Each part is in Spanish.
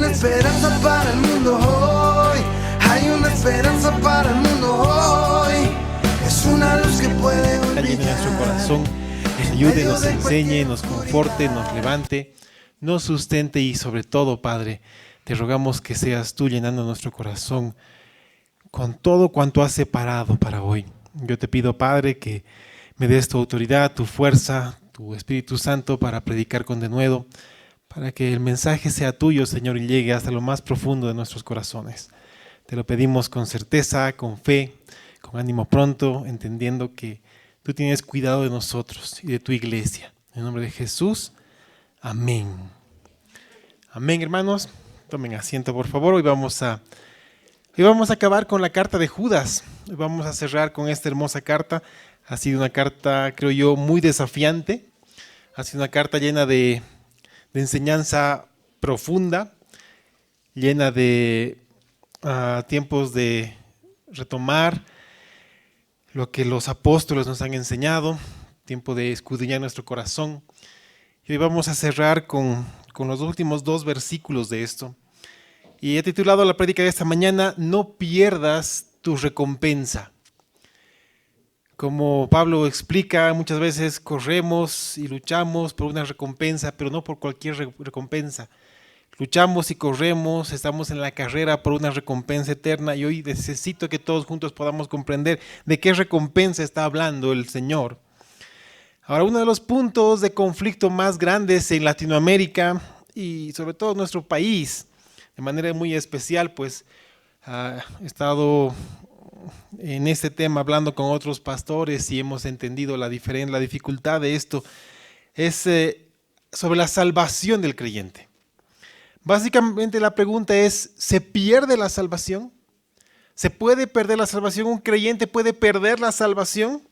una esperanza para el mundo hoy. Hay una esperanza para el mundo hoy. Es una luz que puede brillar. Llene nuestro corazón, nos ayude, nos enseñe, nos conforte, nos levante, nos sustente y sobre todo, Padre, te rogamos que seas tú llenando nuestro corazón con todo cuanto has separado para hoy. Yo te pido, Padre, que me des tu autoridad, tu fuerza, tu Espíritu Santo para predicar con denuedo, para que el mensaje sea tuyo, Señor, y llegue hasta lo más profundo de nuestros corazones. Te lo pedimos con certeza, con fe, con ánimo pronto, entendiendo que tú tienes cuidado de nosotros y de tu iglesia. En el nombre de Jesús, amén. Amén, hermanos. Tomen asiento, por favor. Hoy vamos a acabar con la carta de Judas. Hoy vamos a cerrar con esta hermosa carta. Ha sido una carta, creo yo, muy desafiante. Ha sido una carta llena de enseñanza profunda, llena de tiempos de retomar lo que los apóstoles nos han enseñado, tiempo de escudriñar nuestro corazón. Y hoy vamos a cerrar con los últimos 2 versículos de esto. Y he titulado la prédica de esta mañana, No pierdas tu recompensa. Como Pablo explica, muchas veces corremos y luchamos por una recompensa, pero no por cualquier recompensa. Luchamos y corremos, estamos en la carrera por una recompensa eterna y hoy necesito que todos juntos podamos comprender de qué recompensa está hablando el Señor. Ahora, uno de los puntos de conflicto más grandes en Latinoamérica y sobre todo en nuestro país, de manera muy especial, pues he estado en este tema hablando con otros pastores y hemos entendido la dificultad de esto, es sobre la salvación del creyente. Básicamente la pregunta es, ¿se pierde la salvación? ¿Se puede perder la salvación? ¿Un creyente puede perder la salvación?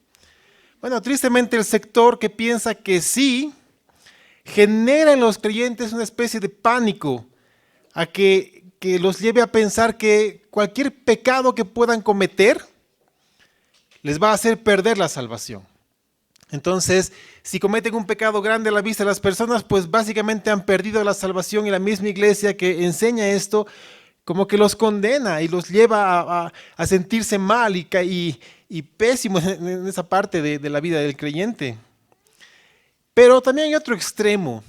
Bueno, tristemente el sector que piensa que sí, genera en los creyentes una especie de pánico a que los lleve a pensar que cualquier pecado que puedan cometer les va a hacer perder la salvación. Entonces, si cometen un pecado grande a la vista de las personas, pues básicamente han perdido la salvación y la misma iglesia que enseña esto como que los condena y los lleva a sentirse mal y pésimo en esa parte de la vida del creyente. Pero también hay otro extremo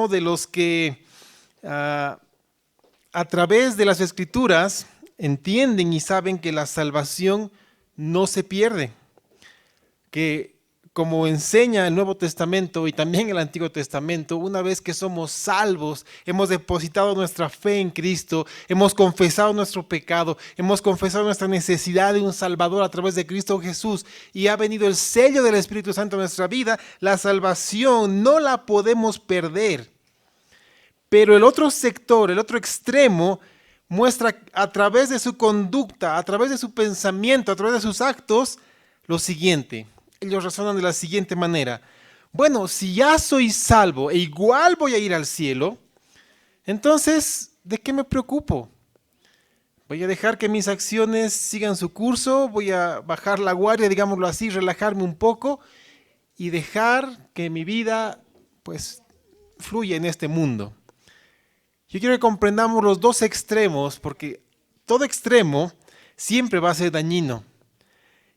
de los que a través de las Escrituras entienden y saben que la salvación no se pierde, que como enseña el Nuevo Testamento y también el Antiguo Testamento, una vez que somos salvos, hemos depositado nuestra fe en Cristo, hemos confesado nuestro pecado, hemos confesado nuestra necesidad de un Salvador a través de Cristo Jesús y ha venido el sello del Espíritu Santo en nuestra vida, la salvación no la podemos perder. Pero el otro sector, el otro extremo, muestra a través de su conducta, a través de su pensamiento, a través de sus actos, lo siguiente. Ellos razonan de la siguiente manera. Bueno, si ya soy salvo e igual voy a ir al cielo, entonces, ¿de qué me preocupo? Voy a dejar que mis acciones sigan su curso, voy a bajar la guardia, digámoslo así, relajarme un poco y dejar que mi vida, pues, fluya en este mundo. Yo quiero que comprendamos los 2 extremos, porque todo extremo siempre va a ser dañino.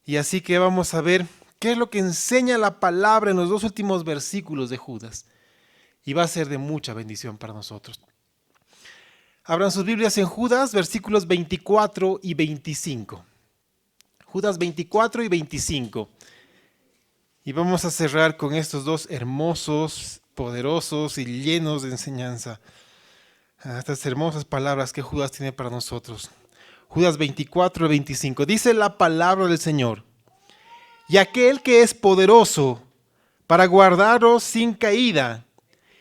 Y así que vamos a ver qué es lo que enseña la palabra en los 2 últimos versículos de Judas. Y va a ser de mucha bendición para nosotros. Abran sus Biblias en Judas, versículos 24 y 25. Judas 24 y 25. Y vamos a cerrar con estos 2 hermosos, poderosos y llenos de enseñanza. Estas hermosas palabras que Judas tiene para nosotros. Judas 24 y 25. Dice la palabra del Señor. Y aquel que es poderoso para guardaros sin caída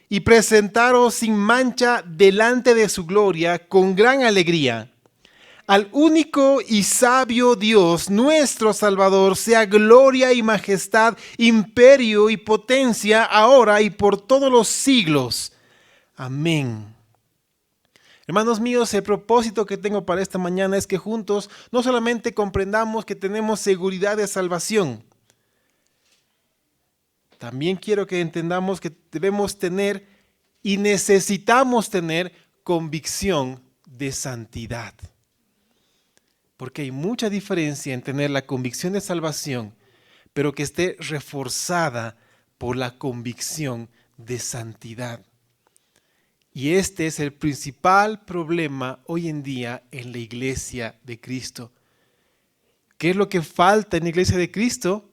y presentaros sin mancha delante de su gloria con gran alegría. Al único y sabio Dios, nuestro Salvador, sea gloria y majestad, imperio y potencia, ahora y por todos los siglos. Amén. Hermanos míos, el propósito que tengo para esta mañana es que juntos no solamente comprendamos que tenemos seguridad de salvación, también quiero que entendamos que debemos tener y necesitamos tener convicción de santidad. Porque hay mucha diferencia en tener la convicción de salvación, pero que esté reforzada por la convicción de santidad. Y este es el principal problema hoy en día en la iglesia de Cristo. ¿Qué es lo que falta en la iglesia de Cristo?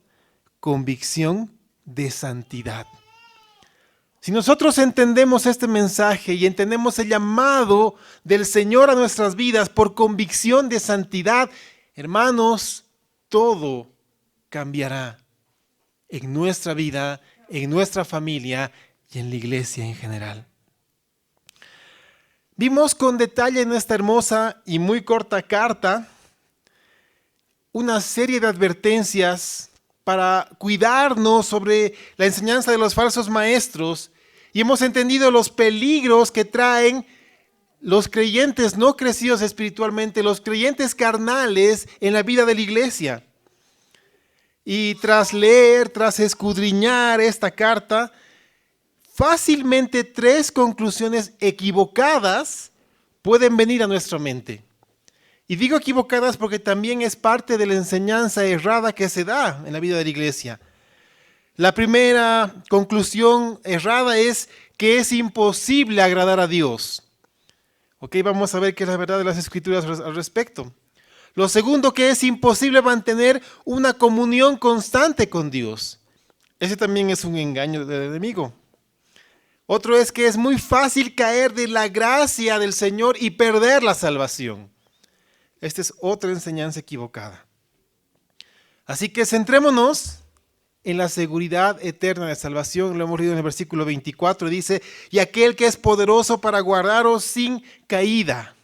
Convicción de santidad. Si nosotros entendemos este mensaje y entendemos el llamado del Señor a nuestras vidas por convicción de santidad, hermanos, todo cambiará en nuestra vida, en nuestra familia y en la iglesia en general. Vimos con detalle en esta hermosa y muy corta carta una serie de advertencias para cuidarnos sobre la enseñanza de los falsos maestros y hemos entendido los peligros que traen los creyentes no crecidos espiritualmente, los creyentes carnales en la vida de la iglesia. Y tras leer, tras escudriñar esta carta, fácilmente 3 conclusiones equivocadas pueden venir a nuestra mente. Y digo equivocadas porque también es parte de la enseñanza errada que se da en la vida de la iglesia. La primera conclusión errada es que es imposible agradar a Dios. Ok, vamos a ver qué es la verdad de las Escrituras al respecto. Lo segundo, que es imposible mantener una comunión constante con Dios. Ese también es un engaño del enemigo. Otro es que es muy fácil caer de la gracia del Señor y perder la salvación. Esta es otra enseñanza equivocada. Así que centrémonos en la seguridad eterna de salvación. Lo hemos leído en el versículo 24. Dice, y aquel que es poderoso para guardaros sin caída.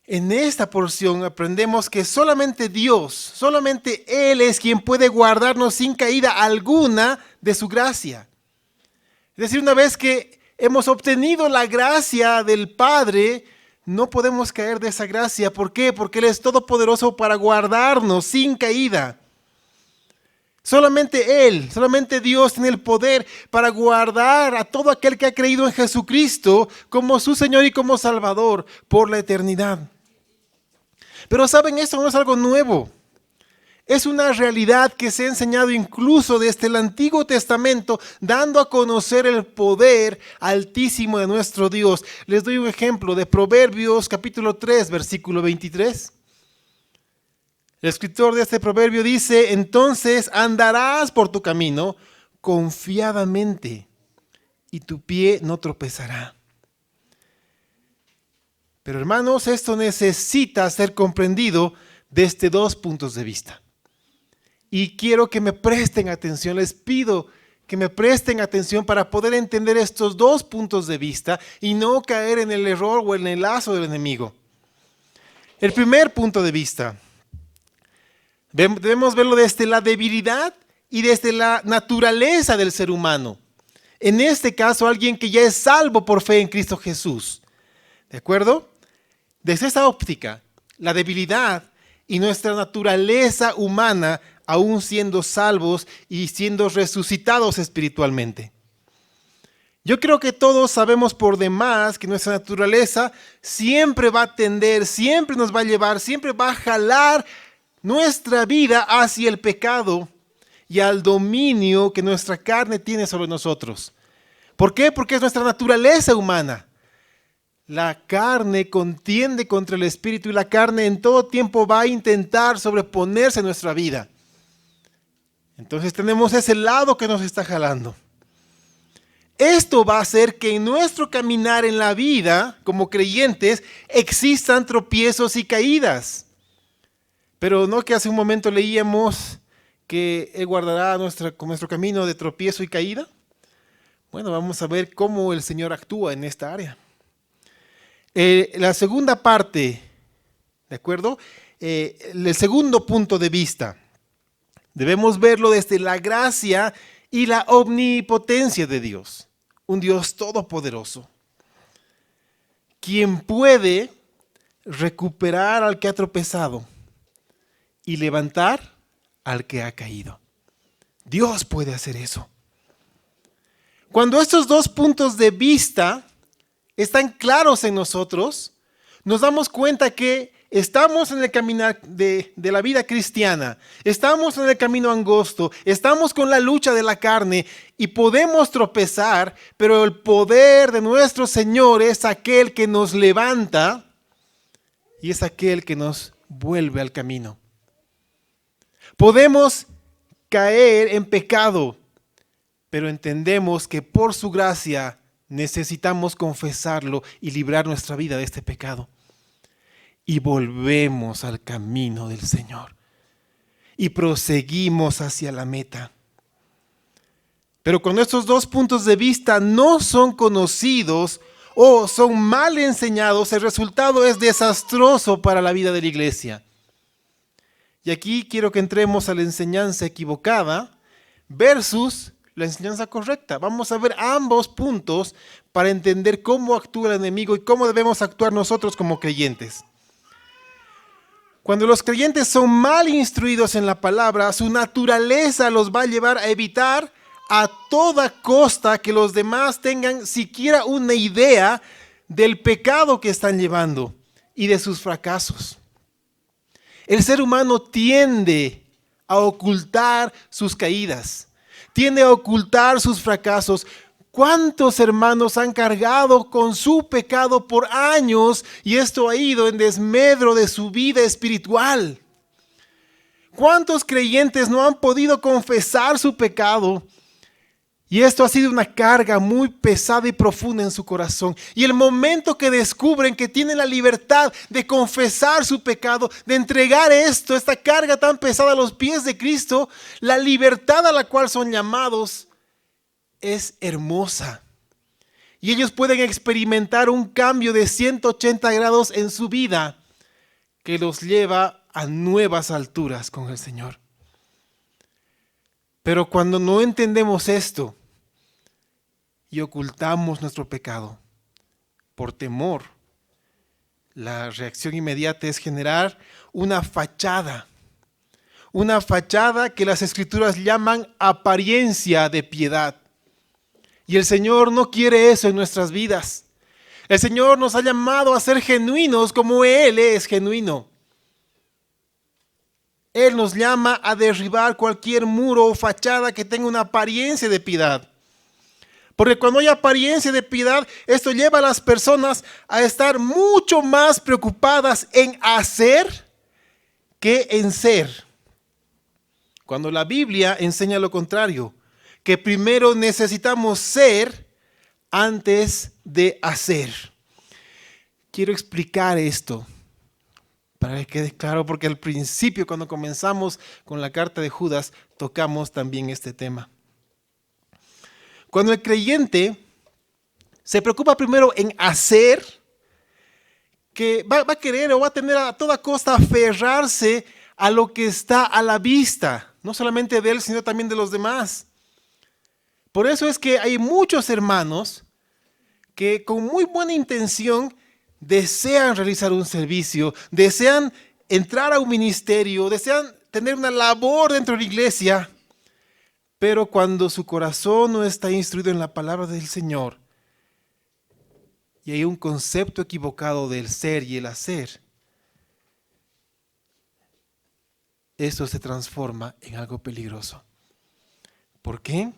En esta porción aprendemos que solamente Dios, solamente Él es quien puede guardarnos sin caída alguna de su gracia. Es decir, una vez que hemos obtenido la gracia del Padre, no podemos caer de esa gracia. ¿Por qué? Porque Él es todopoderoso para guardarnos sin caída. Solamente Él, solamente Dios tiene el poder para guardar a todo aquel que ha creído en Jesucristo como su Señor y como Salvador por la eternidad. Pero saben, esto no es algo nuevo. Es una realidad que se ha enseñado incluso desde el Antiguo Testamento, dando a conocer el poder altísimo de nuestro Dios. Les doy un ejemplo de Proverbios capítulo 3, versículo 23. El escritor de este proverbio dice, entonces andarás por tu camino confiadamente y tu pie no tropezará. Pero hermanos, esto necesita ser comprendido desde 2 puntos de vista. Y quiero que me presten atención, les pido que me presten atención para poder entender estos 2 puntos de vista y no caer en el error o en el lazo del enemigo. El primer punto de vista, debemos verlo desde la debilidad y desde la naturaleza del ser humano. En este caso, alguien que ya es salvo por fe en Cristo Jesús. ¿De acuerdo? Desde esa óptica, la debilidad y nuestra naturaleza humana, aún siendo salvos y siendo resucitados espiritualmente. Yo creo que todos sabemos por demás que nuestra naturaleza siempre va a tender, siempre nos va a llevar, siempre va a jalar nuestra vida hacia el pecado y al dominio que nuestra carne tiene sobre nosotros. ¿Por qué? Porque es nuestra naturaleza humana. La carne contiende contra el espíritu y la carne en todo tiempo va a intentar sobreponerse a nuestra vida. Entonces tenemos ese lado que nos está jalando. Esto va a hacer que en nuestro caminar en la vida, como creyentes, existan tropiezos y caídas. Pero no que hace un momento leíamos que Él guardará nuestro camino de tropiezo y caída. Bueno, vamos a ver cómo el Señor actúa en esta área. La segunda parte, ¿de acuerdo? El segundo punto de vista, debemos verlo desde la gracia y la omnipotencia de Dios, un Dios todopoderoso, quien puede recuperar al que ha tropezado y levantar al que ha caído. Dios puede hacer eso. Cuando estos 2 puntos de vista están claros en nosotros, nos damos cuenta que estamos en el caminar de la vida cristiana, estamos en el camino angosto, estamos con la lucha de la carne y podemos tropezar, pero el poder de nuestro Señor es aquel que nos levanta y es aquel que nos vuelve al camino. Podemos caer en pecado, pero entendemos que por su gracia necesitamos confesarlo y librar nuestra vida de este pecado. Y volvemos al camino del Señor. Y proseguimos hacia la meta. Pero cuando estos dos puntos de vista no son conocidos o son mal enseñados, el resultado es desastroso para la vida de la iglesia. Y aquí quiero que entremos a la enseñanza equivocada versus la enseñanza correcta. Vamos a ver ambos puntos para entender cómo actúa el enemigo y cómo debemos actuar nosotros como creyentes. Cuando los creyentes son mal instruidos en la palabra, su naturaleza los va a llevar a evitar a toda costa que los demás tengan siquiera una idea del pecado que están llevando y de sus fracasos. El ser humano tiende a ocultar sus caídas, tiende a ocultar sus fracasos. ¿Cuántos hermanos han cargado con su pecado por años y esto ha ido en desmedro de su vida espiritual? ¿Cuántos creyentes no han podido confesar su pecado? Y esto ha sido una carga muy pesada y profunda en su corazón. Y el momento que descubren que tienen la libertad de confesar su pecado, de entregar esta carga tan pesada a los pies de Cristo, la libertad a la cual son llamados es hermosa. Y ellos pueden experimentar un cambio de 180 grados en su vida que los lleva a nuevas alturas con el Señor. Pero cuando no entendemos esto y ocultamos nuestro pecado por temor, la reacción inmediata es generar una fachada que las Escrituras llaman apariencia de piedad. Y el Señor no quiere eso en nuestras vidas. El Señor nos ha llamado a ser genuinos como Él es genuino. Él nos llama a derribar cualquier muro o fachada que tenga una apariencia de piedad. Porque cuando hay apariencia de piedad, esto lleva a las personas a estar mucho más preocupadas en hacer que en ser. Cuando la Biblia enseña lo contrario, que primero necesitamos ser antes de hacer. Quiero explicar esto para que quede claro, porque al principio, cuando comenzamos con la carta de Judas, tocamos también este tema. Cuando el creyente se preocupa primero en hacer, que va a querer o va a tener a toda costa aferrarse a lo que está a la vista, no solamente de él, sino también de los demás. Por eso es que hay muchos hermanos que con muy buena intención desean realizar un servicio, desean entrar a un ministerio, desean tener una labor dentro de la iglesia, pero cuando su corazón no está instruido en la palabra del Señor y hay un concepto equivocado del ser y el hacer, esto se transforma en algo peligroso. ¿Por qué?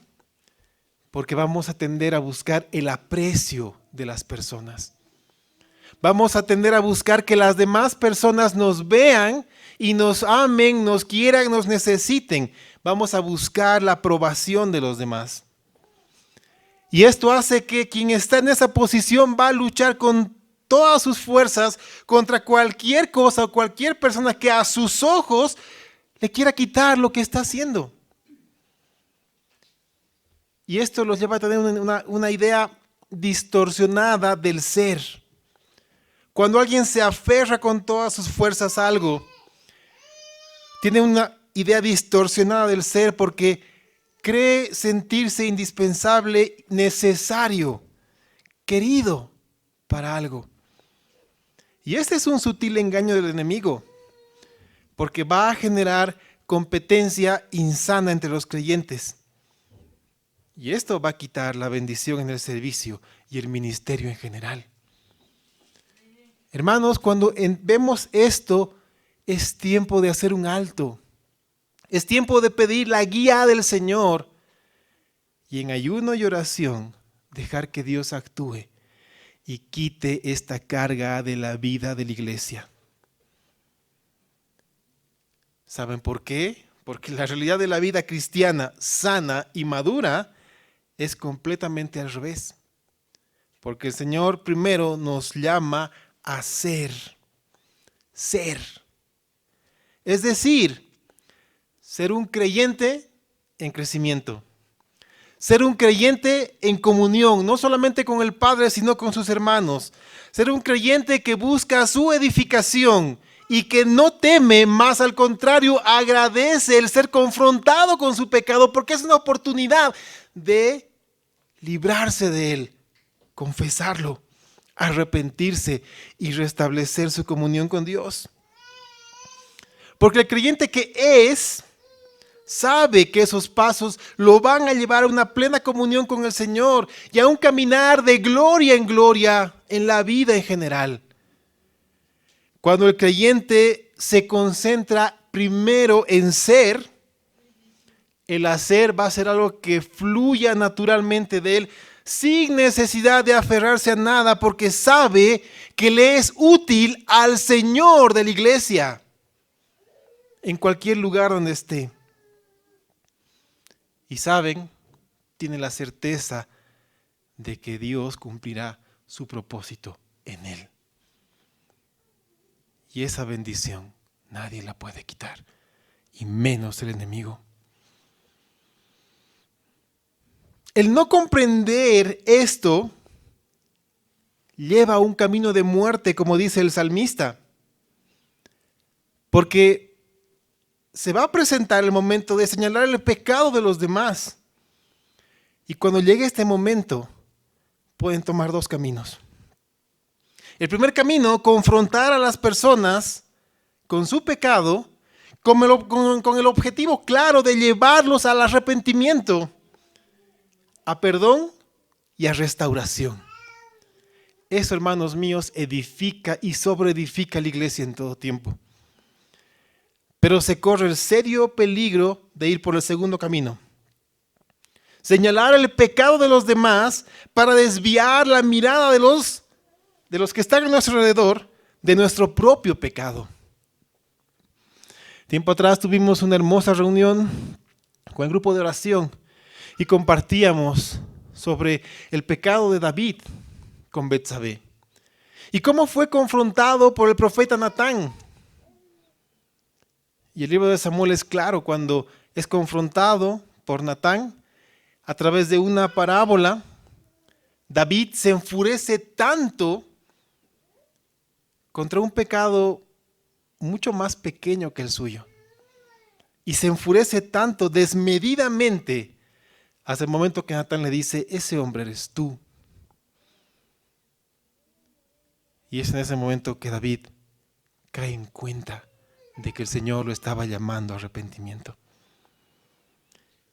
Porque vamos a tender a buscar el aprecio de las personas. Vamos a tender a buscar que las demás personas nos vean y nos amen, nos quieran, nos necesiten. Vamos a buscar la aprobación de los demás. Y esto hace que quien está en esa posición va a luchar con todas sus fuerzas contra cualquier cosa o cualquier persona que a sus ojos le quiera quitar lo que está haciendo. Y esto los lleva a tener una idea distorsionada del ser. Cuando alguien se aferra con todas sus fuerzas a algo, tiene una idea distorsionada del ser porque cree sentirse indispensable, necesario, querido para algo. Y este es un sutil engaño del enemigo, porque va a generar competencia insana entre los creyentes. Y esto va a quitar la bendición en el servicio y el ministerio en general. Hermanos, cuando vemos esto, es tiempo de hacer un alto. Es tiempo de pedir la guía del Señor y en ayuno y oración dejar que Dios actúe y quite esta carga de la vida de la iglesia. ¿Saben por qué? Porque la realidad de la vida cristiana sana y madura es completamente al revés. Porque el Señor primero nos llama a ser. Es decir, ser un creyente en crecimiento. Ser un creyente en comunión, no solamente con el Padre, sino con sus hermanos. Ser un creyente que busca su edificación y que no teme, más al contrario, agradece el ser confrontado con su pecado porque es una oportunidad de librarse de él, confesarlo, arrepentirse y restablecer su comunión con Dios. Porque el creyente que es, sabe que esos pasos lo van a llevar a una plena comunión con el Señor y a un caminar de gloria en gloria en la vida en general. Cuando el creyente se concentra primero en ser, el hacer va a ser algo que fluya naturalmente de él sin necesidad de aferrarse a nada porque sabe que le es útil al Señor de la iglesia en cualquier lugar donde esté. Y saben, tiene la certeza de que Dios cumplirá su propósito en él. Y esa bendición nadie la puede quitar, y menos el enemigo. El no comprender esto lleva a un camino de muerte, como dice el salmista, porque se va a presentar el momento de señalar el pecado de los demás. Y cuando llegue este momento, pueden tomar dos caminos. El primer camino, confrontar a las personas con su pecado, con el objetivo claro de llevarlos al arrepentimiento, a perdón y a restauración. Eso, hermanos míos, edifica y sobreedifica la iglesia en todo tiempo. Pero se corre el serio peligro de ir por el segundo camino. Señalar el pecado de los demás para desviar la mirada de los que están a nuestro alrededor de nuestro propio pecado. Tiempo atrás tuvimos una hermosa reunión con el grupo de oración y compartíamos sobre el pecado de David con Betsabé y cómo fue confrontado por el profeta Natán. Y el libro de Samuel es claro cuando es confrontado por Natán a través de una parábola. David se enfurece tanto contra un pecado mucho más pequeño que el suyo. Y se enfurece tanto desmedidamente hasta el momento que Natán le dice, ese hombre eres tú. Y es en ese momento que David cae en cuenta de que el Señor lo estaba llamando a arrepentimiento.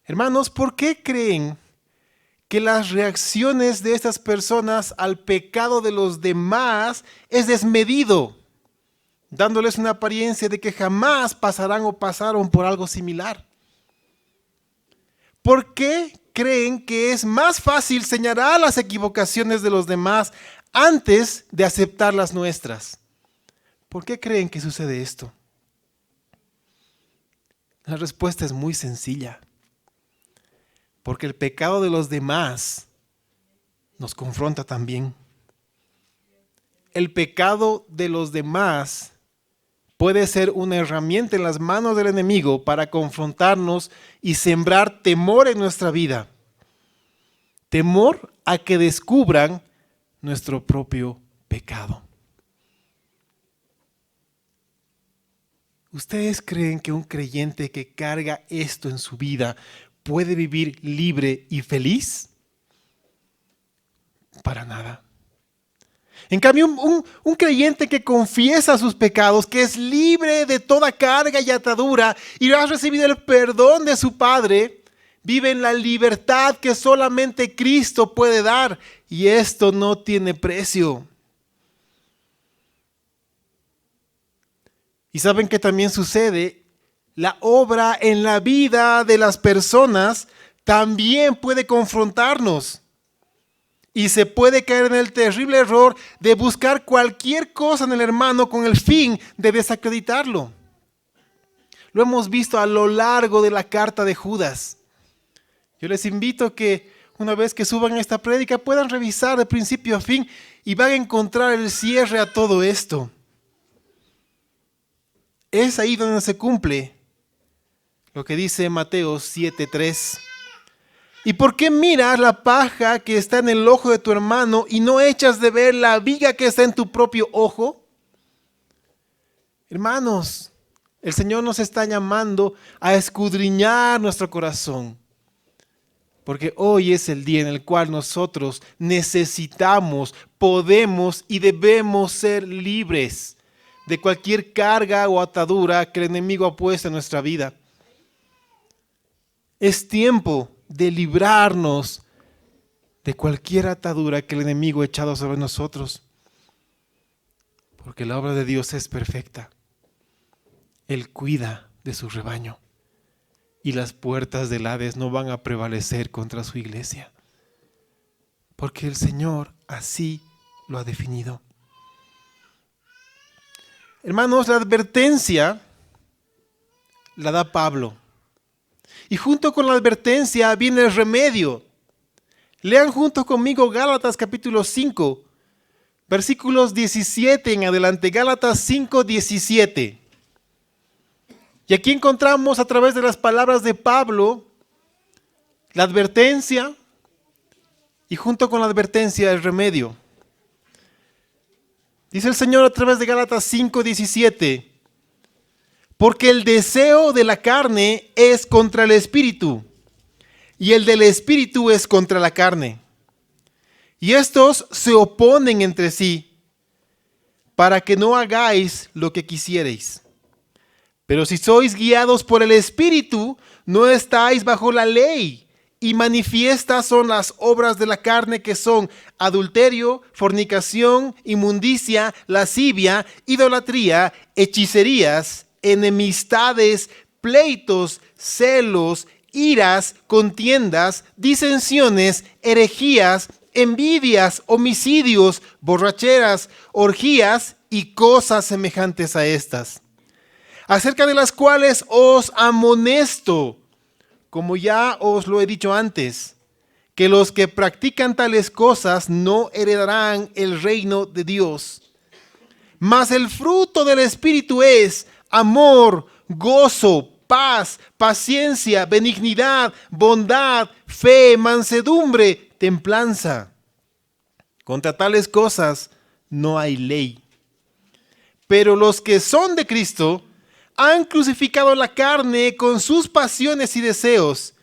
Hermanos, ¿por qué creen que las reacciones de estas personas al pecado de los demás es desmedido, dándoles una apariencia de que jamás pasarán o pasaron por algo similar? ¿Por qué creen que es más fácil señalar las equivocaciones de los demás antes de aceptar las nuestras? ¿Por qué creen que sucede esto? La respuesta es muy sencilla. Porque el pecado de los demás nos confronta también. El pecado de los demás puede ser una herramienta en las manos del enemigo para confrontarnos y sembrar temor en nuestra vida. Temor a que descubran nuestro propio pecado. ¿Ustedes creen que un creyente que carga esto en su vida puede vivir libre y feliz? Para nada. En cambio, un creyente que confiesa sus pecados, que es libre de toda carga y atadura y ha recibido el perdón de su Padre, vive en la libertad que solamente Cristo puede dar y esto no tiene precio. ¿Y saben qué también sucede? La obra en la vida de las personas también puede confrontarnos. Y se puede caer en el terrible error de buscar cualquier cosa en el hermano con el fin de desacreditarlo. Lo hemos visto a lo largo de la carta de Judas. Yo les invito a que una vez que suban esta prédica puedan revisar de principio a fin y van a encontrar el cierre a todo esto. Es ahí donde se cumple lo que dice Mateo 7:3. ¿Y por qué miras la paja que está en el ojo de tu hermano y no echas de ver la viga que está en tu propio ojo? Hermanos, el Señor nos está llamando a escudriñar nuestro corazón. Porque hoy es el día en el cual nosotros necesitamos, podemos y debemos ser libres de cualquier carga o atadura que el enemigo ha puesto en nuestra vida. Es tiempo de librarnos de cualquier atadura que el enemigo ha echado sobre nosotros. Porque la obra de Dios es perfecta. Él cuida de su rebaño. Y las puertas del Hades no van a prevalecer contra su iglesia. Porque el Señor así lo ha definido. Hermanos, la advertencia la da Pablo. Y junto con la advertencia viene el remedio. Lean junto conmigo Gálatas capítulo 5, versículos 17 en adelante. Gálatas 5:17. Y aquí encontramos a través de las palabras de Pablo la advertencia y junto con la advertencia el remedio. Dice el Señor a través de Gálatas 5:17. Porque el deseo de la carne es contra el espíritu, y el del espíritu es contra la carne. Y estos se oponen entre sí, para que no hagáis lo que quisierais. Pero si sois guiados por el espíritu, no estáis bajo la ley. Y manifiestas son las obras de la carne, que son adulterio, fornicación, inmundicia, lascivia, idolatría, hechicerías, enemistades, pleitos, celos, iras, contiendas, disensiones, herejías, envidias, homicidios, borracheras, orgías y cosas semejantes a estas, acerca de las cuales os amonesto, como ya os lo he dicho antes, que los que practican tales cosas no heredarán el reino de Dios. Mas el fruto del Espíritu es amor, gozo, paz, paciencia, benignidad, bondad, fe, mansedumbre, templanza. Contra tales cosas no hay ley. Pero los que son de Cristo han crucificado la carne con sus pasiones y deseos.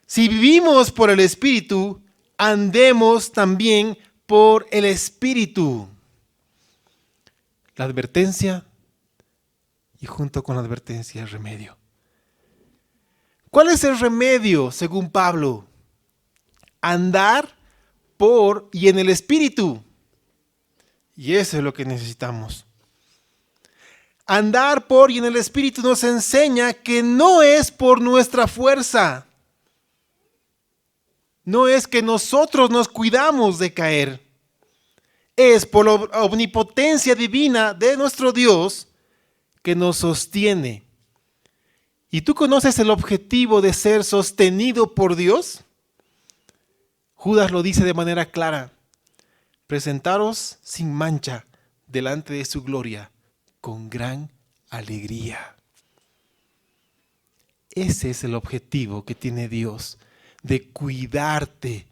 Si vivimos por el Espíritu, andemos también por el Espíritu. La advertencia y junto con la advertencia el remedio. ¿Cuál es el remedio según Pablo? Andar por y en el Espíritu. Y eso es lo que necesitamos. Andar por y en el Espíritu nos enseña que no es por nuestra fuerza. No es que nosotros nos cuidamos de caer. Es por la omnipotencia divina de nuestro Dios que nos sostiene. ¿Y tú conoces el objetivo de ser sostenido por Dios? Judas lo dice de manera clara. Presentaros sin mancha delante de su gloria con gran alegría. Ese es el objetivo que tiene Dios, de cuidarte,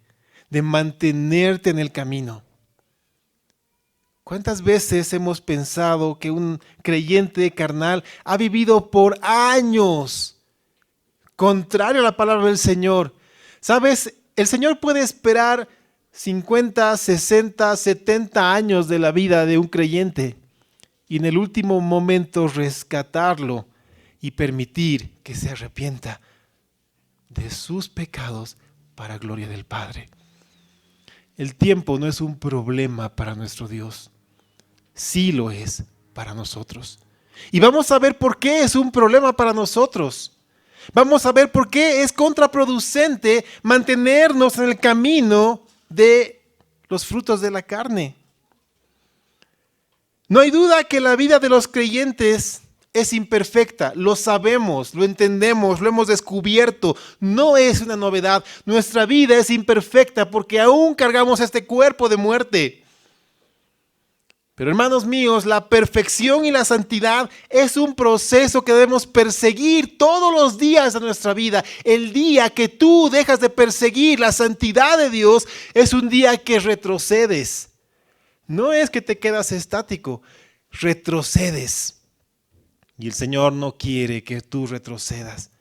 de mantenerte en el camino. ¿Cuántas veces hemos pensado que un creyente carnal ha vivido por años contrario a la palabra del Señor? ¿Sabes? El Señor puede esperar 50, 60, 70 años de la vida de un creyente y en el último momento rescatarlo y permitir que se arrepienta de sus pecados para gloria del Padre. El tiempo no es un problema para nuestro Dios. Sí lo es para nosotros. Y vamos a ver por qué es un problema para nosotros. Vamos a ver por qué es contraproducente mantenernos en el camino de los frutos de la carne. No hay duda que la vida de los creyentes es imperfecta, lo sabemos, lo entendemos, lo hemos descubierto, no es una novedad. Nuestra vida es imperfecta porque aún cargamos este cuerpo de muerte. Pero hermanos míos, la perfección y la santidad es un proceso que debemos perseguir todos los días de nuestra vida. El día que tú dejas de perseguir la santidad de Dios es un día que retrocedes. No es que te quedas estático, retrocedes. Y el Señor no quiere que tú retrocedas.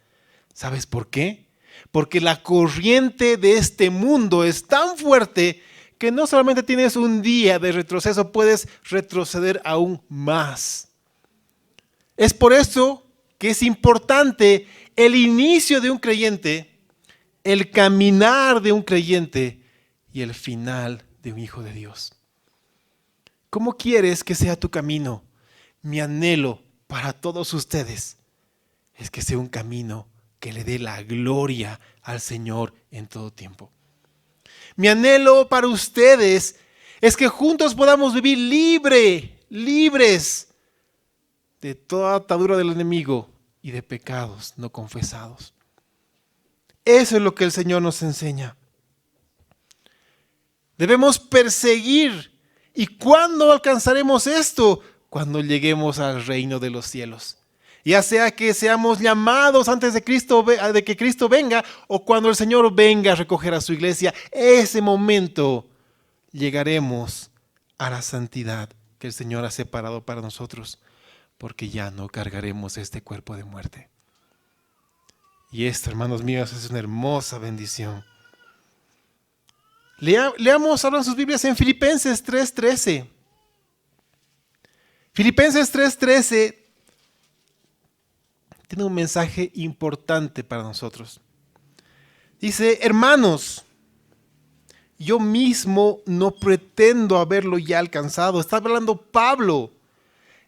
¿Sabes por qué? Porque la corriente de este mundo es tan fuerte que no solamente tienes un día de retroceso, puedes retroceder aún más. Es por eso que es importante el inicio de un creyente, el caminar de un creyente y el final de un hijo de Dios. ¿Cómo quieres que sea tu camino? Mi anhelo para todos ustedes es que sea un camino que le dé la gloria al Señor en todo tiempo. Mi anhelo para ustedes es que juntos podamos vivir libres de toda atadura del enemigo y de pecados no confesados. Eso es lo que el Señor nos enseña. Debemos perseguir. ¿Y cuándo alcanzaremos esto? Cuando lleguemos al reino de los cielos. Ya sea que seamos llamados antes de que Cristo venga o cuando el Señor venga a recoger a su iglesia, ese momento llegaremos a la santidad que el Señor ha separado para nosotros, porque ya no cargaremos este cuerpo de muerte. Y esto, hermanos míos, es una hermosa bendición. Leamos ahora en sus Biblias en Filipenses 3:13. Filipenses 3:13 tiene un mensaje importante para nosotros. Dice, hermanos, yo mismo no pretendo haberlo ya alcanzado. Está hablando Pablo.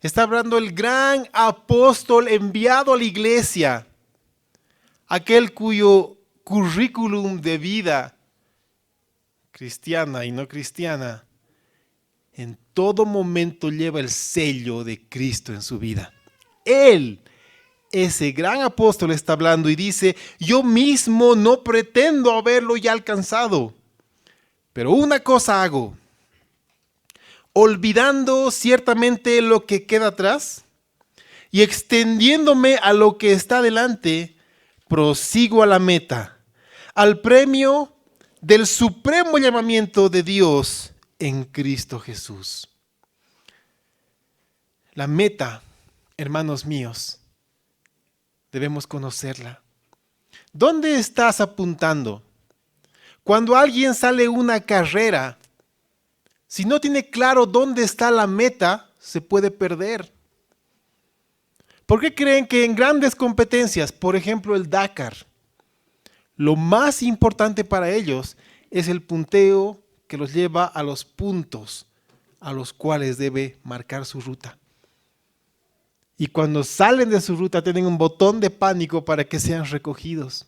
Está hablando el gran apóstol enviado a la iglesia. Aquel cuyo currículum de vida, cristiana y no cristiana, en todo momento lleva el sello de Cristo en su vida. Él, ese gran apóstol, está hablando y dice, yo mismo no pretendo haberlo ya alcanzado, pero una cosa hago, olvidando ciertamente lo que queda atrás y extendiéndome a lo que está delante, prosigo a la meta, al premio del supremo llamamiento de Dios en Cristo Jesús. La meta, hermanos míos, debemos conocerla. ¿Dónde estás apuntando? Cuando alguien sale a una carrera, si no tiene claro dónde está la meta, se puede perder. ¿Por qué creen que en grandes competencias, por ejemplo el Dakar, lo más importante para ellos es el punteo que los lleva a los puntos a los cuales debe marcar su ruta? Y cuando salen de su ruta tienen un botón de pánico para que sean recogidos.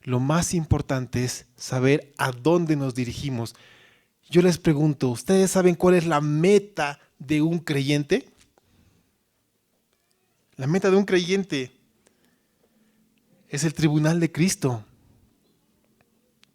Lo más importante es saber a dónde nos dirigimos. Yo les pregunto, ¿ustedes saben cuál es la meta de un creyente? La meta de un creyente es el tribunal de Cristo.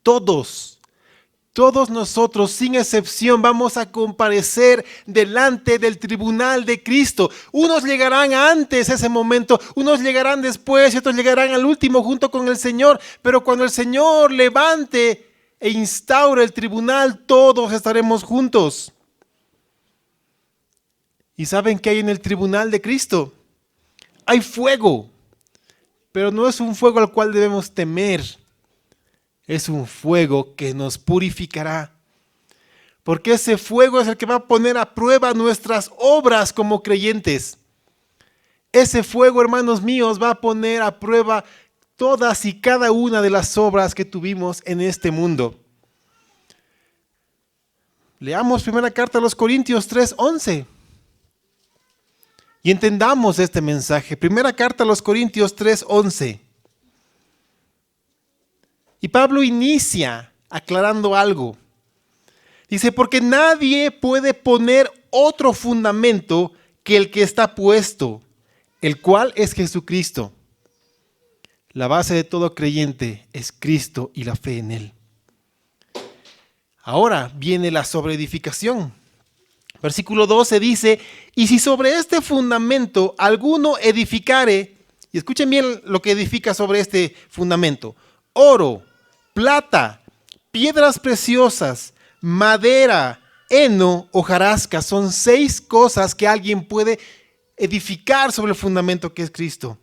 Todos nosotros, sin excepción, vamos a comparecer delante del tribunal de Cristo. Unos llegarán antes ese momento, unos llegarán después y otros llegarán al último junto con el Señor. Pero cuando el Señor levante e instaure el tribunal, todos estaremos juntos. ¿Y saben qué hay en el tribunal de Cristo? Hay fuego, pero no es un fuego al cual debemos temer. Es un fuego que nos purificará. Porque ese fuego es el que va a poner a prueba nuestras obras como creyentes. Ese fuego, hermanos míos, va a poner a prueba todas y cada una de las obras que tuvimos en este mundo. Leamos primera carta a los Corintios 3:11 y entendamos este mensaje. Primera carta a los Corintios 3:11. Y Pablo inicia aclarando algo. Dice, porque nadie puede poner otro fundamento que el que está puesto, el cual es Jesucristo. La base de todo creyente es Cristo y la fe en Él. Ahora viene la sobreedificación. Versículo 12 dice, y si sobre este fundamento alguno edificare, y escuchen bien lo que edifica sobre este fundamento, oro, plata, piedras preciosas, madera, heno, hojarasca, son 6 cosas que alguien puede edificar sobre el fundamento que es Cristo.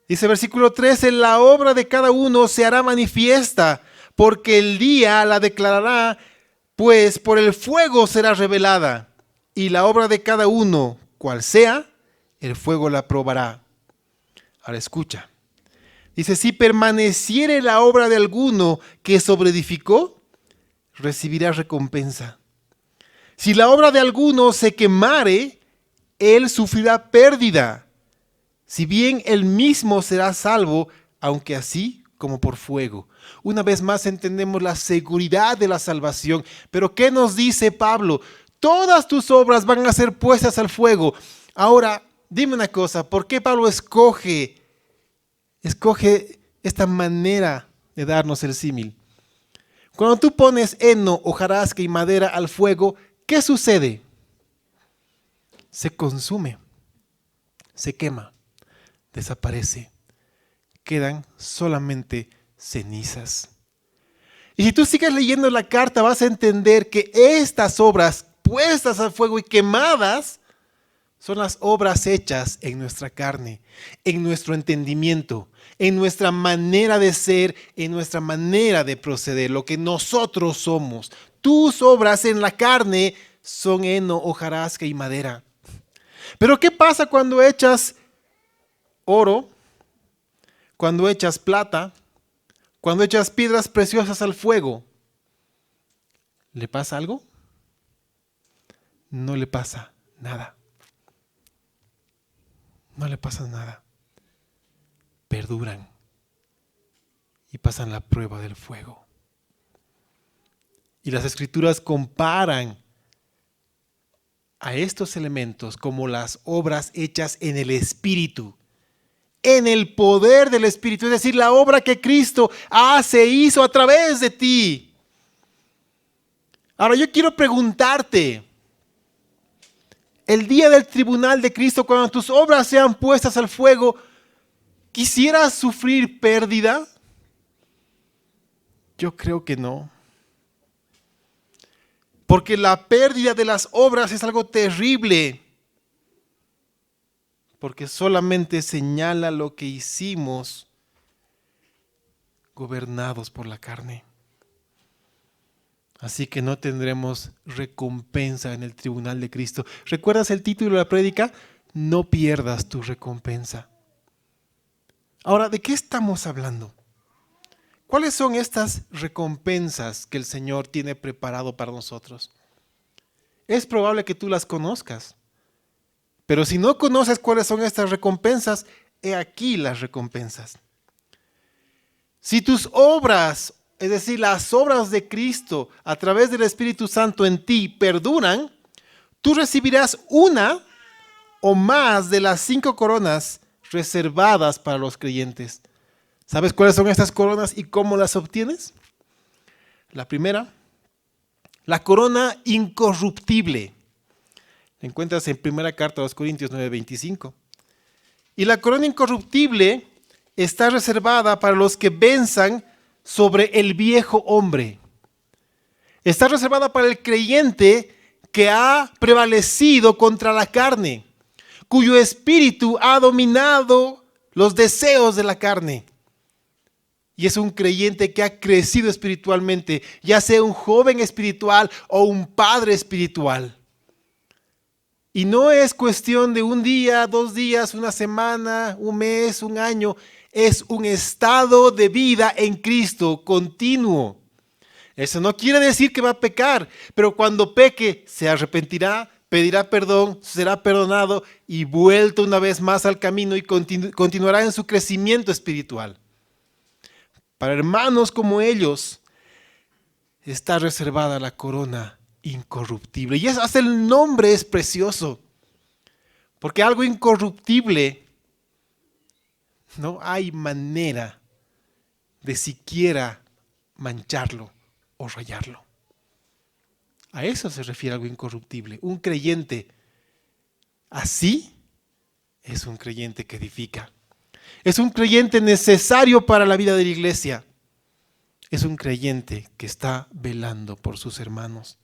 Dice versículo 13, la obra de cada uno se hará manifiesta, porque el día la declarará, pues por el fuego será revelada, y la obra de cada uno, cual sea, el fuego la probará. Ahora escucha. Dice, si permaneciere la obra de alguno que sobreedificó, recibirá recompensa. Si la obra de alguno se quemare, él sufrirá pérdida, si bien él mismo será salvo, aunque así como por fuego. Una vez más entendemos la seguridad de la salvación. Pero ¿qué nos dice Pablo? Todas tus obras van a ser puestas al fuego. Ahora, dime una cosa, ¿por qué Pablo escoge esta manera de darnos el símil? Cuando tú pones heno, hojarasca y madera al fuego, ¿qué sucede? Se consume, se quema, desaparece, quedan solamente cenizas. Y si tú sigues leyendo la carta, vas a entender que estas obras puestas al fuego y quemadas son las obras hechas en nuestra carne, en nuestro entendimiento, en nuestra manera de ser, en nuestra manera de proceder, lo que nosotros somos. Tus obras en la carne son heno, hojarasca y madera. Pero ¿qué pasa cuando echas oro, cuando echas plata, cuando echas piedras preciosas al fuego? ¿Le pasa algo? No le pasa nada. No le pasa nada. Perduran y pasan la prueba del fuego. Y las Escrituras comparan a estos elementos como las obras hechas en el Espíritu, en el poder del Espíritu, es decir, la obra que Cristo hizo a través de ti. Ahora yo quiero preguntarte, el día del tribunal de Cristo, cuando tus obras sean puestas al fuego, ¿quisieras sufrir pérdida? Yo creo que no. Porque la pérdida de las obras es algo terrible. Porque solamente señala lo que hicimos gobernados por la carne. Así que no tendremos recompensa en el tribunal de Cristo. ¿Recuerdas el título de la prédica? No pierdas tu recompensa. Ahora, ¿de qué estamos hablando? ¿Cuáles son estas recompensas que el Señor tiene preparado para nosotros? Es probable que tú las conozcas. Pero si no conoces cuáles son estas recompensas, he aquí las recompensas. Si tus obras, es decir, las obras de Cristo a través del Espíritu Santo en ti perduran, tú recibirás una o más de las 5 coronas reservadas para los creyentes. ¿Sabes cuáles son estas coronas y cómo las obtienes? La primera, la corona incorruptible. La encuentras en primera carta a los Corintios 9:25. Y la corona incorruptible está reservada para los que venzan sobre el viejo hombre. Está reservada para el creyente que ha prevalecido contra la carne, cuyo espíritu ha dominado los deseos de la carne. Y es un creyente que ha crecido espiritualmente, ya sea un joven espiritual o un padre espiritual. Y no es cuestión de un día, 2 días, una semana, un mes, un año. Es un estado de vida en Cristo continuo. Eso no quiere decir que va a pecar, pero cuando peque se arrepentirá, pedirá perdón, será perdonado y vuelto una vez más al camino y continuará en su crecimiento espiritual. Para hermanos como ellos está reservada la corona incorruptible. Y hasta el nombre es precioso, porque algo incorruptible no hay manera de siquiera mancharlo o rayarlo. A eso se refiere algo incorruptible. Un creyente así es un creyente que edifica. Es un creyente necesario para la vida de la iglesia. Es un creyente que está velando por sus hermanos.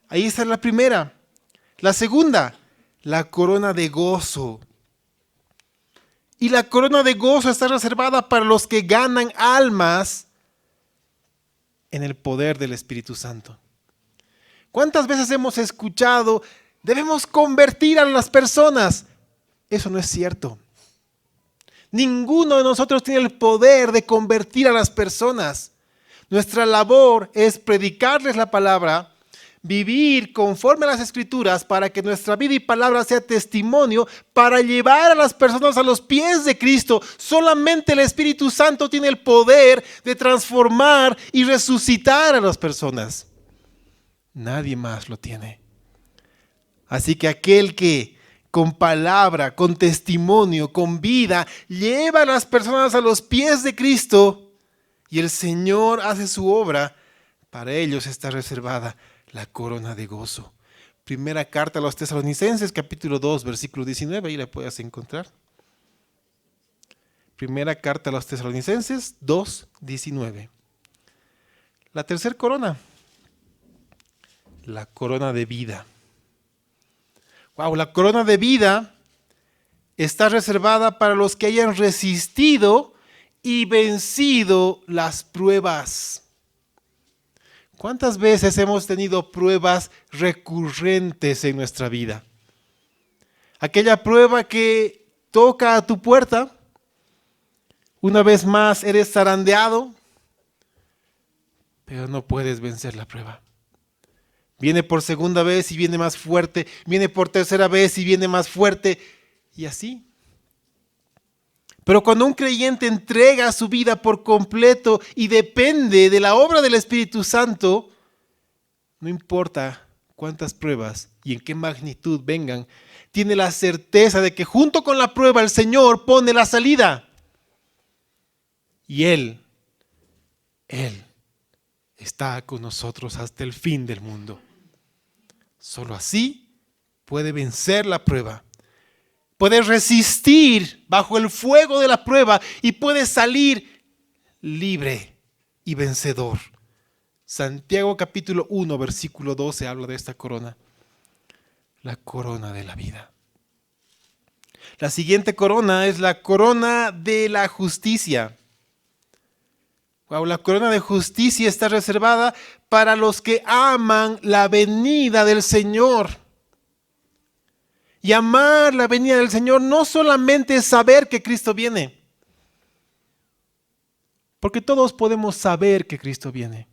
Ahí está la primera. La segunda, la corona de gozo. Y la corona de gozo está reservada para los que ganan almas en el poder del Espíritu Santo. ¿Cuántas veces hemos escuchado, debemos convertir a las personas? Eso no es cierto. Ninguno de nosotros tiene el poder de convertir a las personas. Nuestra labor es predicarles la palabra, vivir conforme a las Escrituras para que nuestra vida y palabra sea testimonio para llevar a las personas a los pies de Cristo. Solamente el Espíritu Santo tiene el poder de transformar y resucitar a las personas. Nadie más lo tiene. Así que aquel que con palabra, con testimonio, con vida, lleva a las personas a los pies de Cristo y el Señor hace su obra, para ellos está reservada la corona de gozo. Primera carta a los Tesalonicenses, capítulo 2, versículo 19, ahí la puedes encontrar. Primera carta a los Tesalonicenses 2, 19. La tercera corona, la corona de vida. Wow, la corona de vida está reservada para los que hayan resistido y vencido las pruebas. ¿Cuántas veces hemos tenido pruebas recurrentes en nuestra vida? Aquella prueba que toca a tu puerta, una vez más eres zarandeado, pero no puedes vencer la prueba. Viene por segunda vez y viene más fuerte, viene por tercera vez y viene más fuerte, y así. Pero cuando un creyente entrega su vida por completo y depende de la obra del Espíritu Santo, no importa cuántas pruebas y en qué magnitud vengan, tiene la certeza de que junto con la prueba el Señor pone la salida. Y Él está con nosotros hasta el fin del mundo. Solo así puede vencer la prueba. Puede resistir bajo el fuego de la prueba y puede salir libre y vencedor. Santiago capítulo 1, versículo 12 habla de esta corona. La corona de la vida. La siguiente corona es la corona de la justicia. Wow, la corona de justicia está reservada para los que aman la venida del Señor. Y amar la venida del Señor no solamente es saber que Cristo viene, porque todos podemos saber que Cristo viene.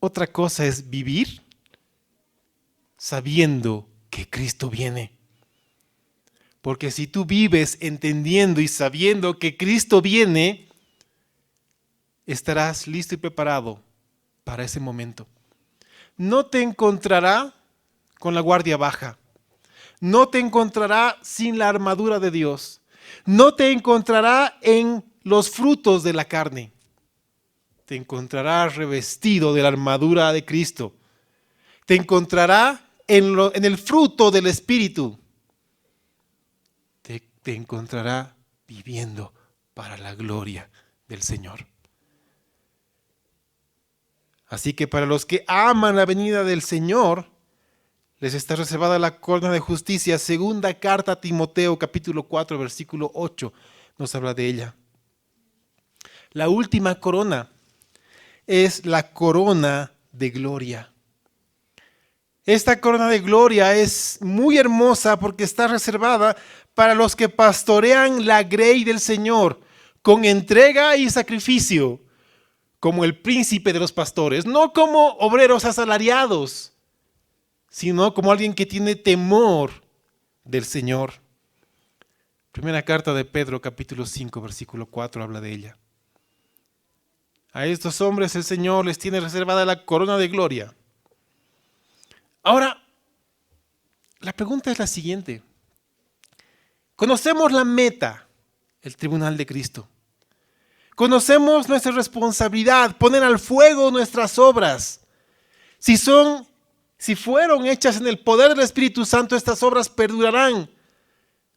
Otra cosa es vivir sabiendo que Cristo viene. Porque si tú vives entendiendo y sabiendo que Cristo viene, estarás listo y preparado para ese momento. No te encontrará con la guardia baja. No te encontrará sin la armadura de Dios. No te encontrará en los frutos de la carne. Te encontrará revestido de la armadura de Cristo. Te encontrará en el fruto del Espíritu. Te encontrará viviendo para la gloria del Señor. Así que para los que aman la venida del Señor, les está reservada la corona de justicia. Segunda carta a Timoteo, capítulo 4, versículo 8, nos habla de ella. La última corona es la corona de gloria. Esta corona de gloria es muy hermosa porque está reservada para los que pastorean la grey del Señor con entrega y sacrificio, como el príncipe de los pastores, no como obreros asalariados, sino como alguien que tiene temor del Señor. Primera carta de Pedro, capítulo 5, versículo 4, habla de ella. A estos hombres el Señor les tiene reservada la corona de gloria. Ahora, la pregunta es la siguiente. Conocemos la meta, el tribunal de Cristo. Conocemos nuestra responsabilidad, poner al fuego nuestras obras. Si fueron hechas en el poder del Espíritu Santo, estas obras perdurarán.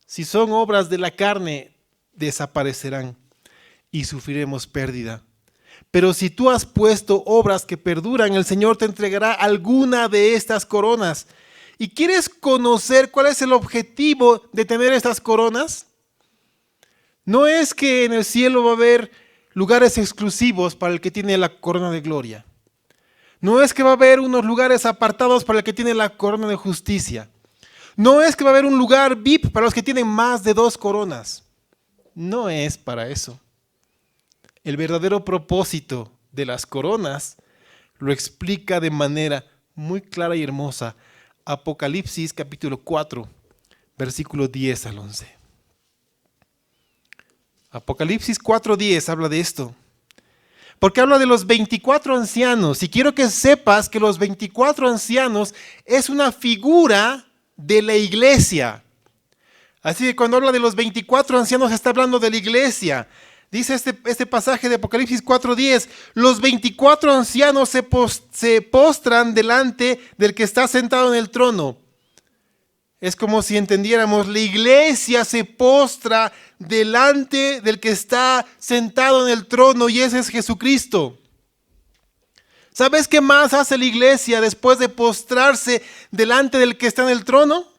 Si son obras de la carne, desaparecerán y sufriremos pérdida. Pero si tú has puesto obras que perduran, el Señor te entregará alguna de estas coronas. ¿Y quieres conocer cuál es el objetivo de tener estas coronas? No es que en el cielo va a haber lugares exclusivos para el que tiene la corona de gloria. No es que va a haber unos lugares apartados para el que tiene la corona de justicia. No es que va a haber un lugar VIP para los que tienen más de 2 coronas. No es para eso. El verdadero propósito de las coronas lo explica de manera muy clara y hermosa Apocalipsis capítulo 4, versículo 10 al 11. Apocalipsis 4:10 habla de esto. Porque habla de los 24 ancianos. Y quiero que sepas que los 24 ancianos es una figura de la iglesia. Así que cuando habla de los 24 ancianos está hablando de la iglesia. Dice este pasaje de Apocalipsis 4:10, los 24 ancianos se postran delante del que está sentado en el trono. Es como si entendiéramos, la iglesia se postra delante del que está sentado en el trono y ese es Jesucristo. ¿Sabes qué más hace la iglesia después de postrarse delante del que está en el trono?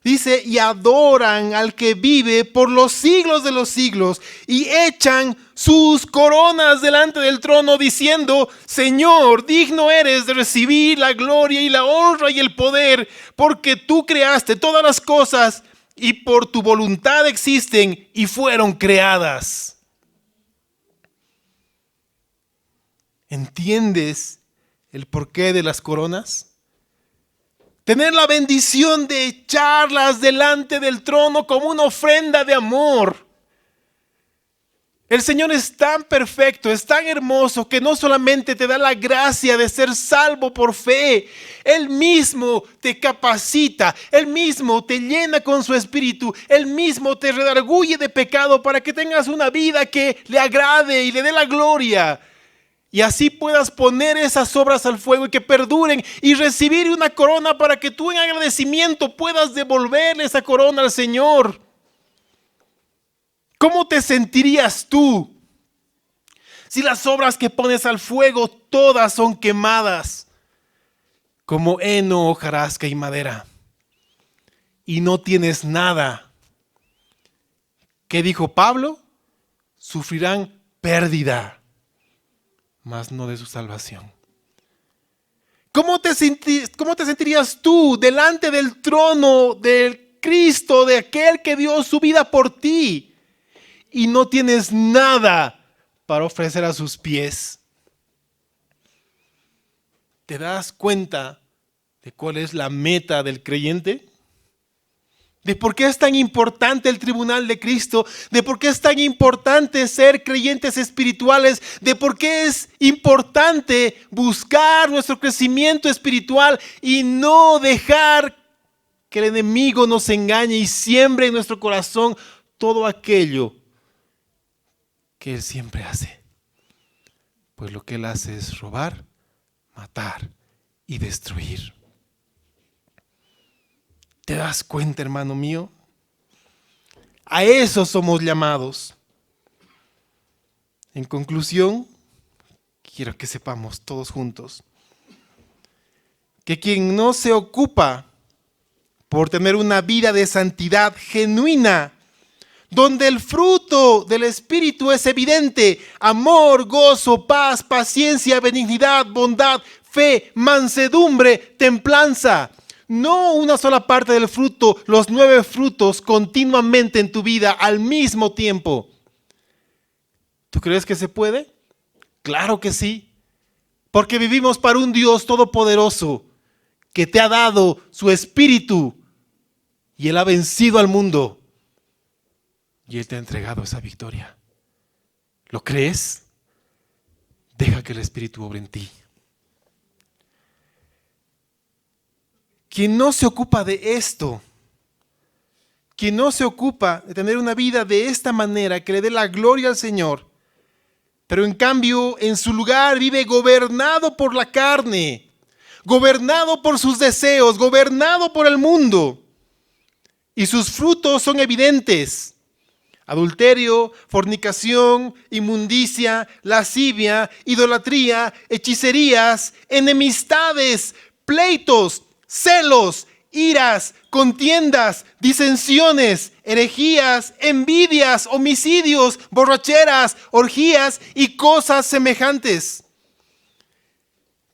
Dice, y adoran al que vive por los siglos de los siglos y echan sus coronas delante del trono diciendo, Señor, digno eres de recibir la gloria y la honra y el poder, porque tú creaste todas las cosas y por tu voluntad existen y fueron creadas. ¿Entiendes el porqué de las coronas? Tener la bendición de echarlas delante del trono como una ofrenda de amor. El Señor es tan perfecto, es tan hermoso que no solamente te da la gracia de ser salvo por fe, Él mismo te capacita, Él mismo te llena con su espíritu, Él mismo te redarguye de pecado para que tengas una vida que le agrade y le dé la gloria. Y así puedas poner esas obras al fuego y que perduren y recibir una corona para que tú en agradecimiento puedas devolverle esa corona al Señor. ¿Cómo te sentirías tú si las obras que pones al fuego todas son quemadas como heno, hojarasca y madera y no tienes nada? ¿Qué dijo Pablo? Sufrirán pérdida, mas no de su salvación. ¿Cómo te sentirías tú delante del trono del Cristo, de aquel que dio su vida por ti y no tienes nada para ofrecer a sus pies? ¿Te das cuenta de cuál es la meta del creyente? De por qué es tan importante el tribunal de Cristo, de por qué es tan importante ser creyentes espirituales, de por qué es importante buscar nuestro crecimiento espiritual y no dejar que el enemigo nos engañe y siembre en nuestro corazón todo aquello que él siempre hace. Pues lo que él hace es robar, matar y destruir. ¿Te das cuenta, hermano mío? A eso somos llamados. En conclusión, quiero que sepamos todos juntos que quien no se ocupa por tener una vida de santidad genuina, donde el fruto del Espíritu es evidente, amor, gozo, paz, paciencia, benignidad, bondad, fe, mansedumbre, templanza. No una sola parte del fruto, los 9 frutos continuamente en tu vida al mismo tiempo. ¿Tú crees que se puede? Claro que sí, porque vivimos para un Dios todopoderoso que te ha dado su espíritu y Él ha vencido al mundo y Él te ha entregado esa victoria. ¿Lo crees? Deja que el Espíritu obre en ti. Quien no se ocupa de esto, quien no se ocupa de tener una vida de esta manera, que le dé la gloria al Señor, pero en cambio en su lugar vive gobernado por la carne, gobernado por sus deseos, gobernado por el mundo, y sus frutos son evidentes: adulterio, fornicación, inmundicia, lascivia, idolatría, hechicerías, enemistades, pleitos, celos, iras, contiendas, disensiones, herejías, envidias, homicidios, borracheras, orgías y cosas semejantes.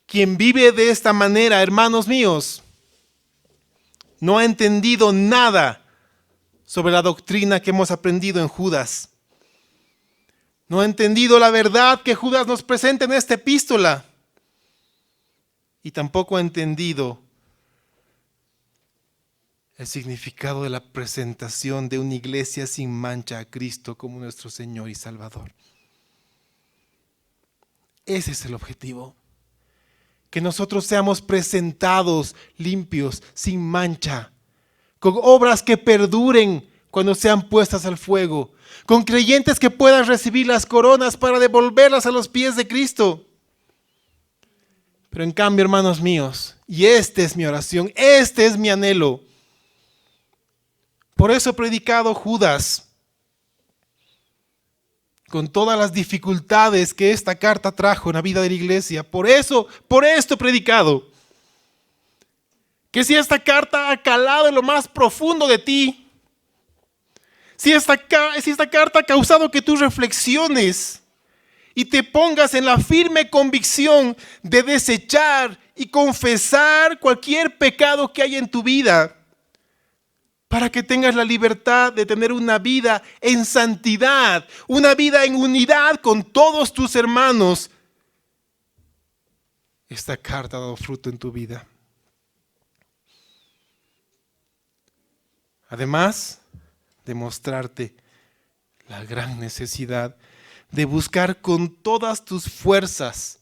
Quien vive de esta manera, hermanos míos, no ha entendido nada sobre la doctrina que hemos aprendido en Judas. No ha entendido la verdad que Judas nos presenta en esta epístola. Y tampoco ha entendido el significado de la presentación de una iglesia sin mancha a Cristo como nuestro Señor y Salvador. Ese es el objetivo. Que nosotros seamos presentados limpios, sin mancha, con obras que perduren cuando sean puestas al fuego, con creyentes que puedan recibir las coronas para devolverlas a los pies de Cristo. Pero en cambio, hermanos míos, y esta es mi oración, este es mi anhelo. Por eso he predicado Judas, con todas las dificultades que esta carta trajo en la vida de la iglesia. Por esto he predicado. Que si esta carta ha calado en lo más profundo de ti, si esta carta ha causado que tú reflexiones y te pongas en la firme convicción de desechar y confesar cualquier pecado que haya en tu vida, para que tengas la libertad de tener una vida en santidad, una vida en unidad con todos tus hermanos. Esta carta ha dado fruto en tu vida. Además de mostrarte la gran necesidad de buscar con todas tus fuerzas,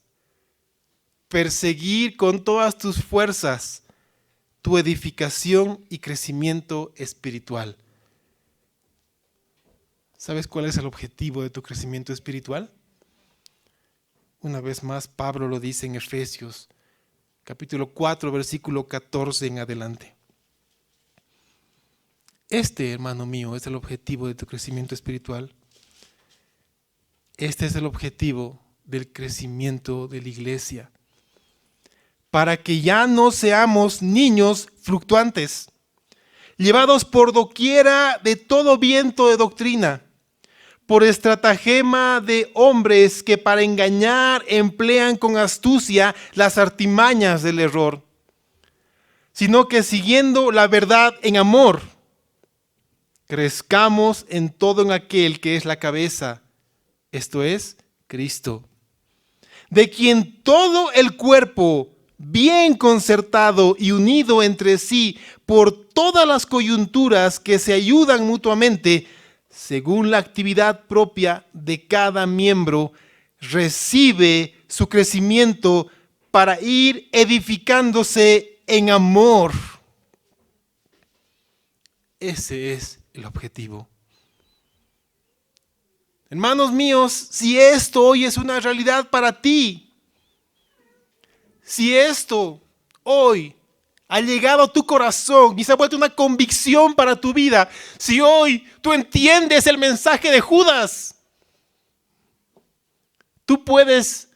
perseguir con todas tus fuerzas tu edificación y crecimiento espiritual. ¿Sabes cuál es el objetivo de tu crecimiento espiritual? Una vez más, Pablo lo dice en Efesios, capítulo 4, versículo 14 en adelante. Este, hermano mío, es el objetivo de tu crecimiento espiritual. Este es el objetivo del crecimiento de la iglesia. Para que ya no seamos niños fluctuantes, llevados por doquiera de todo viento de doctrina, por estratagema de hombres que para engañar emplean con astucia las artimañas del error, sino que siguiendo la verdad en amor, crezcamos en todo en aquel que es la cabeza, esto es, Cristo, de quien todo el cuerpo, bien concertado y unido entre sí por todas las coyunturas que se ayudan mutuamente, según la actividad propia de cada miembro, recibe su crecimiento para ir edificándose en amor. Ese es el objetivo. Hermanos míos, si esto hoy es una realidad para ti, si esto hoy ha llegado a tu corazón y se ha vuelto una convicción para tu vida, si hoy tú entiendes el mensaje de Judas, tú puedes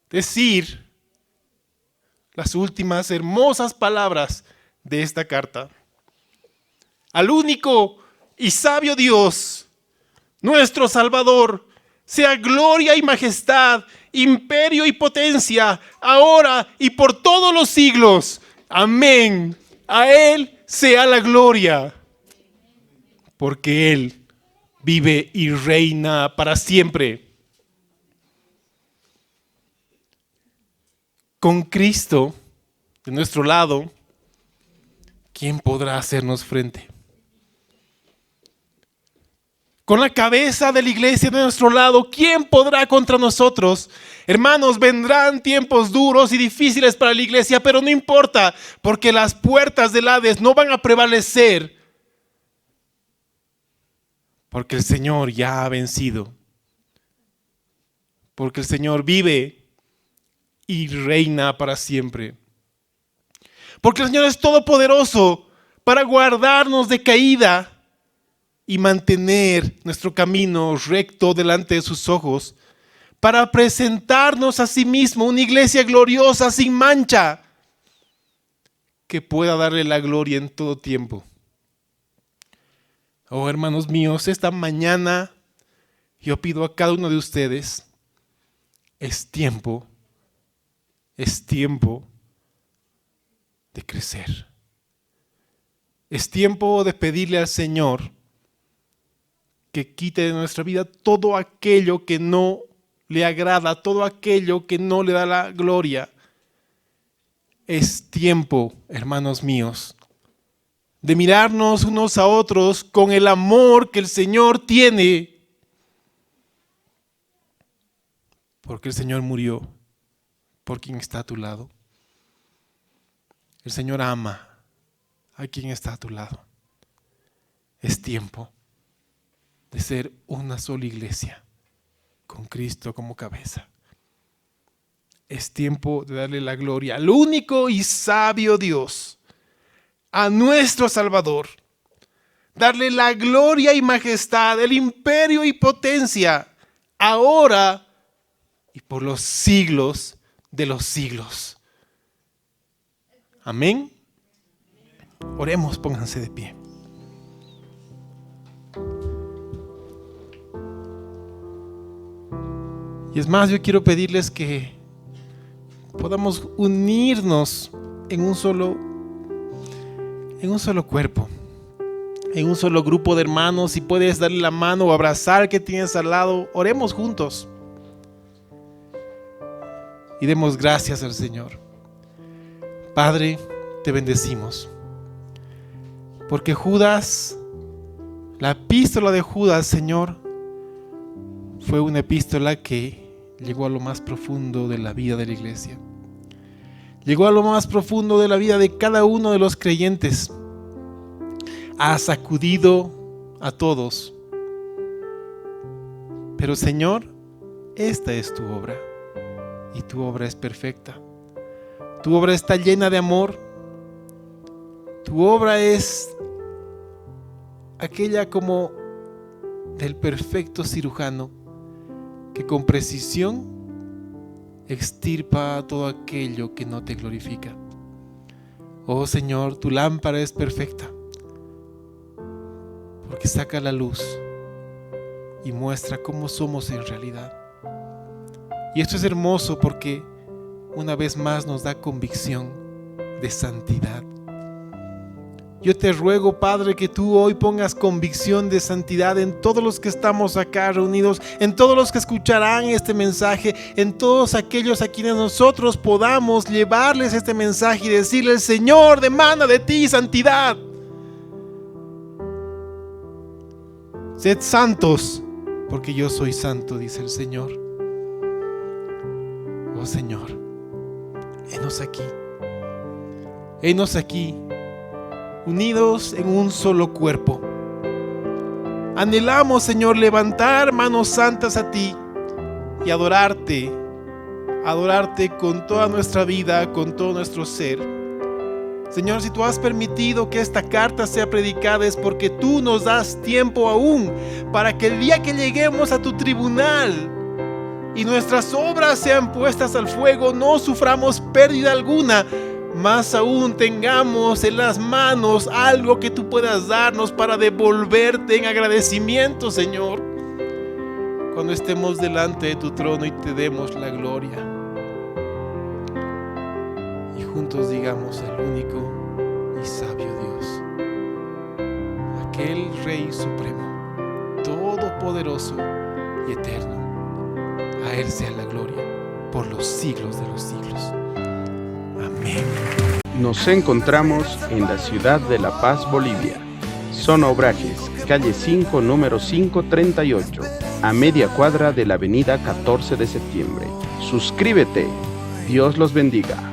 decir las últimas hermosas palabras de esta carta. Al único y sabio Dios, nuestro Salvador, sea gloria y majestad, imperio y potencia, ahora y por todos los siglos. Amén. A Él sea la gloria, porque Él vive y reina para siempre. con Cristo de nuestro lado, ¿quién podrá hacernos frente? Con la cabeza de la iglesia de nuestro lado, ¿quién podrá contra nosotros? Hermanos, vendrán tiempos duros y difíciles para la iglesia, pero no importa, porque las puertas del Hades no van a prevalecer, porque el Señor ya ha vencido, porque el Señor vive y reina para siempre, porque el Señor es todopoderoso para guardarnos de caída y mantener nuestro camino recto delante de sus ojos, para presentarnos a sí mismo una iglesia gloriosa, sin mancha, que pueda darle la gloria en todo tiempo. Oh, hermanos míos, esta mañana yo pido a cada uno de ustedes, es tiempo de crecer. Es tiempo de pedirle al Señor que quite de nuestra vida todo aquello que no le agrada, todo aquello que no le da la gloria. Es tiempo, hermanos míos, de mirarnos unos a otros con el amor que el Señor tiene, porque el Señor murió por quien está a tu lado. El Señor ama a quien está a tu lado. Es tiempo de ser una sola iglesia, con Cristo como cabeza. Es tiempo de darle la gloria al único y sabio Dios, a nuestro Salvador. Darle la gloria y majestad, el imperio y potencia, ahora y por los siglos de los siglos. Amén. Oremos, pónganse de pie. Y es más, yo quiero pedirles que podamos unirnos en un solo cuerpo, en un solo grupo de hermanos. Si puedes darle la mano o abrazar al que tienes al lado, oremos juntos y demos gracias al Señor. Padre, te bendecimos, porque Judas, la epístola de Judas, Señor, fue una epístola que llegó a lo más profundo de la vida de la iglesia. Llegó a lo más profundo de la vida de cada uno de los creyentes. Ha sacudido a todos. Pero Señor, esta es tu obra. Y tu obra es perfecta. Tu obra está llena de amor. Tu obra es aquella como del perfecto cirujano, que con precisión extirpa todo aquello que no te glorifica. Oh Señor, tu lámpara es perfecta, porque saca la luz y muestra cómo somos en realidad. Y esto es hermoso porque una vez más nos da convicción de santidad. Yo te ruego, Padre, que tú hoy pongas convicción de santidad en todos los que estamos acá reunidos, en todos los que escucharán este mensaje, en todos aquellos a quienes nosotros podamos llevarles este mensaje y decirle: el Señor demanda de ti santidad. Sed santos, porque yo soy santo, dice el Señor. Oh Señor, henos aquí. Henos aquí, unidos en un solo cuerpo. Anhelamos, Señor, levantar manos santas a ti y adorarte con toda nuestra vida, con todo nuestro ser. Señor, si tú has permitido que esta carta sea predicada, es porque tú nos das tiempo aún para que el día que lleguemos a tu tribunal y nuestras obras sean puestas al fuego, no suframos pérdida alguna. Más aún tengamos en las manos algo que tú puedas darnos para devolverte en agradecimiento, Señor, cuando estemos delante de tu trono y te demos la gloria. Y juntos digamos: el único y sabio Dios, aquel Rey Supremo, todopoderoso y eterno, a Él sea la gloria por los siglos de los siglos. Amén. Nos encontramos en la ciudad de La Paz, Bolivia. Zona Obrajes, calle 5, número 538, a media cuadra de la avenida 14 de septiembre. Suscríbete. Dios los bendiga.